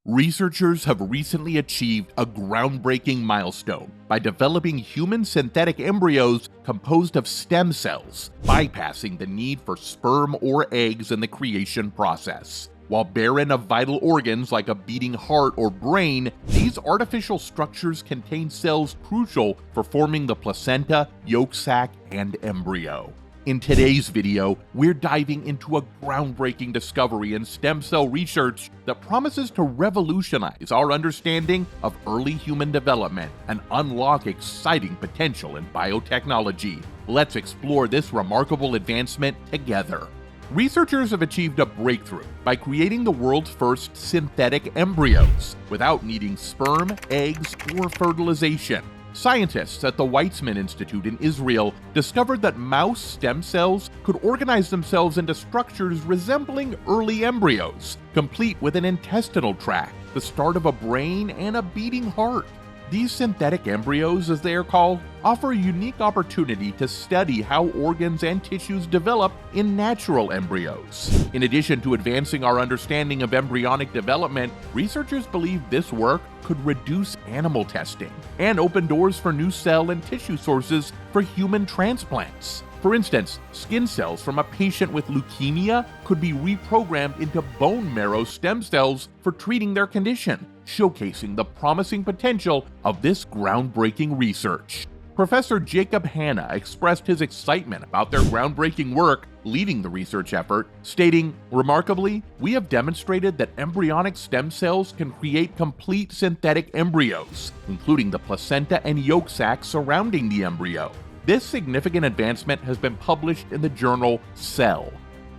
Researchers have recently achieved a groundbreaking milestone by developing human synthetic embryos composed of stem cells, bypassing the need for sperm or eggs in the creation process. While barren of vital organs like a beating heart or brain, these artificial structures contain cells crucial for forming the placenta, yolk sac, and embryo. In today's video, we're diving into a groundbreaking discovery in stem cell research that promises to revolutionize our understanding of early human development and unlock exciting potential in biotechnology. Let's explore this remarkable advancement together. Researchers have achieved a breakthrough by creating the world's first synthetic embryos without needing sperm, eggs, or fertilization. Scientists at the Weizmann Institute in Israel discovered that mouse stem cells could organize themselves into structures resembling early embryos, complete with an intestinal tract, the start of a brain, and a beating heart. These synthetic embryos, as they are called, offer a unique opportunity to study how organs and tissues develop in natural embryos. In addition to advancing our understanding of embryonic development, researchers believe this work could reduce animal testing and open doors for new cell and tissue sources for human transplants. For instance, skin cells from a patient with leukemia could be reprogrammed into bone marrow stem cells for treating their condition, showcasing the promising potential of this groundbreaking research. Professor Jacob Hanna expressed his excitement about their groundbreaking work leading the research effort, stating, "Remarkably, we have demonstrated that embryonic stem cells can create complete synthetic embryos, including the placenta and yolk sac surrounding the embryo. This significant advancement has been published in the journal Cell."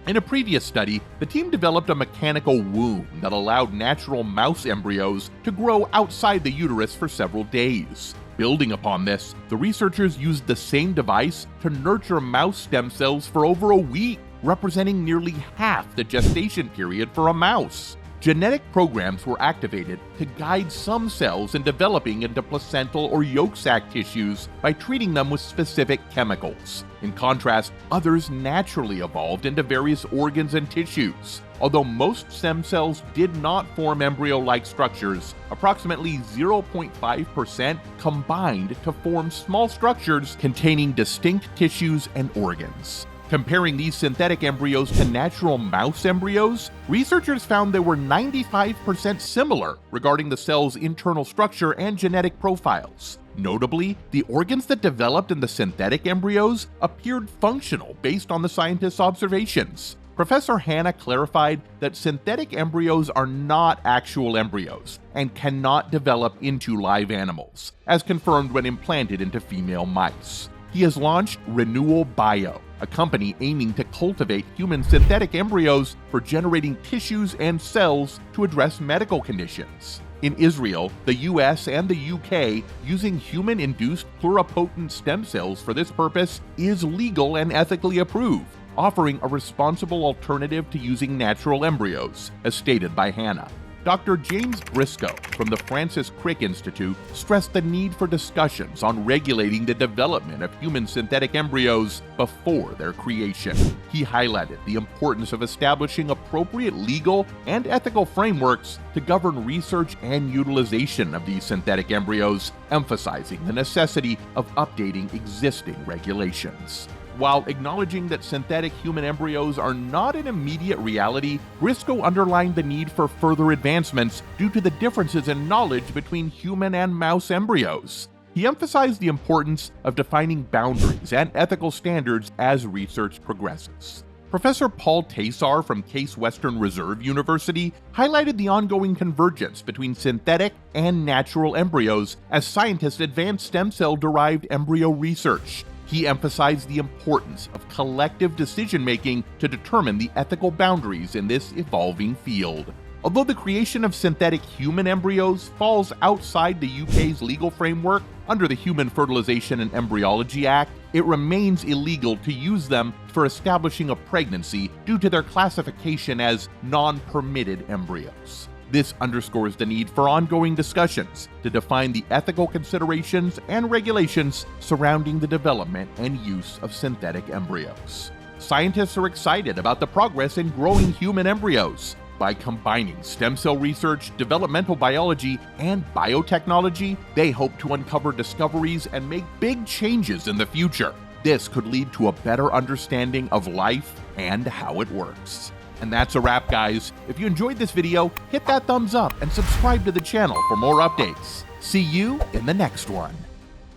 In a previous study, the team developed a mechanical womb that allowed natural mouse embryos to grow outside the uterus for several days. Building upon this, the researchers used the same device to nurture mouse stem cells for over a week, representing nearly half the gestation period for a mouse. Genetic programs were activated to guide some cells in developing into placental or yolk sac tissues by treating them with specific chemicals. In contrast, others naturally evolved into various organs and tissues. Although most stem cells did not form embryo-like structures, approximately 0.5% combined to form small structures containing distinct tissues and organs. Comparing these synthetic embryos to natural mouse embryos, researchers found they were 95% similar regarding the cell's internal structure and genetic profiles. Notably, the organs that developed in the synthetic embryos appeared functional based on the scientists' observations. Professor Hanna clarified that synthetic embryos are not actual embryos and cannot develop into live animals, as confirmed when implanted into female mice. He has launched Renewal Bio, a company aiming to cultivate human synthetic embryos for generating tissues and cells to address medical conditions. In Israel, the US, and the UK, using human-induced pluripotent stem cells for this purpose is legal and ethically approved, offering a responsible alternative to using natural embryos, as stated by Hanna. Dr. James Briscoe from the Francis Crick Institute stressed the need for discussions on regulating the development of human synthetic embryos before their creation. He highlighted the importance of establishing appropriate legal and ethical frameworks to govern research and utilization of these synthetic embryos, emphasizing the necessity of updating existing regulations. While acknowledging that synthetic human embryos are not an immediate reality, Briscoe underlined the need for further advancements due to the differences in knowledge between human and mouse embryos. He emphasized the importance of defining boundaries and ethical standards as research progresses. Professor Paul Taysar from Case Western Reserve University highlighted the ongoing convergence between synthetic and natural embryos as scientists advance stem cell-derived embryo research. He emphasized the importance of collective decision-making to determine the ethical boundaries in this evolving field. Although the creation of synthetic human embryos falls outside the UK's legal framework under the Human Fertilization and Embryology Act, it remains illegal to use them for establishing a pregnancy due to their classification as non-permitted embryos. This underscores the need for ongoing discussions to define the ethical considerations and regulations surrounding the development and use of synthetic embryos. Scientists are excited about the progress in growing human embryos. By combining stem cell research, developmental biology, and biotechnology, they hope to uncover discoveries and make big changes in the future. This could lead to a better understanding of life and how it works. And that's a wrap, guys. If you enjoyed this video, hit that thumbs up and subscribe to the channel for more updates. See you in the next one.